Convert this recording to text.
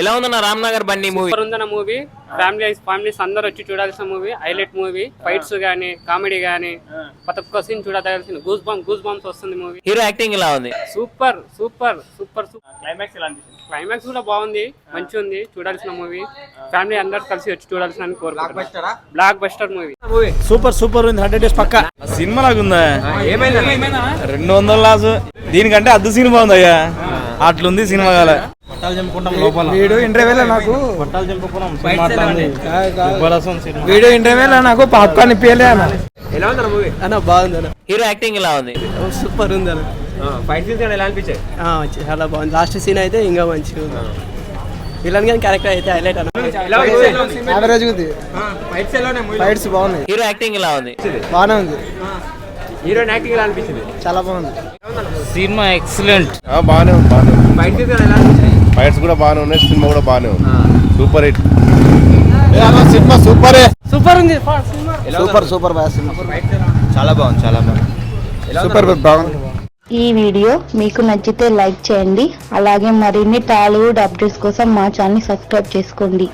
ఎలా ఉందన్న రామ్నగర్ బండి మూవీ? సూపర్ ఉందన్న మూవీ. ఫ్యామిలీస్ అందరూ వచ్చి చూడాల్సిన మూవీ. Highlight movie. ఫైట్స్ గానీ కామెడీ గానీ ప్రతి ఒక్క సీన్ చూడదలసిన గూస్ బంప్స్ వస్తుంది మూవీ. హీరో యాక్టింగ్ ఎలా ఉంది? Super super super super. Climax కూడా బాగుంది, మంచిగా ఉంది, చూడాల్సిన మూవీ. ఫ్యామిలీ అందరూ కలిసి వచ్చి చూడాల్సిన కోరుకుంటున్నాను. Block buster movie. సూపర్ ఉంది. 100 days పక్కా సినిమా లాగుందా? 200 లాస్ దీనికంటే అద్దు సినిమా ఉందయ్యా, అట్లుంది సినిమా. కాల వీడియో ఇంటర్వ్యూలో నాకు వీడియో ఇంటర్వ్యూలో నాకు పాప్కార్న్ ఇప్పియలే అన్న. ఎలా ఉంది మూవీ? అన్న బాగుంది అన్న. హీరో యాక్టింగ్ ఎలా ఉంది? సూపర్ ఉంది అన్న. ఫైట్ సీన్స్ ఎలా అనిపించాయి? చాలా బాగుంది. లాస్ట్ సీన్ అయితే ఇంకా మంచిగా ఉంది. విలన్ గాని క్యారెక్టర్ అయితే హైలైట్ అన్న. యావరేజ్ ఉంది. ఫైట్స్ బాగున్నాయి. హీరో యాక్టింగ్ ఎలా ఉంది? బాగానే ఉంది. హీరో యాక్టింగ్ ఎలా అనిపించింది? చాలా బాగుంది. Cinema excellent. బాగానే ఉంది. ఫైట్ సీన్స్ ఎలా అనిపించాయి? ఫైట్స్ కూడా బాగానే ఉన్నాయి, సినిమా కూడా బాగానే ఉంది. Super hit cinema. సూపర్ ఉంది. సూపర్ బాగా చాలా బాగుంది. సూపర్ బాగుంది. ఈ వీడియో మీకు నచ్చితే లైక్ చేయండి. అలాగే మరిన్ని టాలీవుడ్ అప్డేట్స్ కోసం మా ఛానల్ సబ్స్క్రైబ్ చేసుకోండి.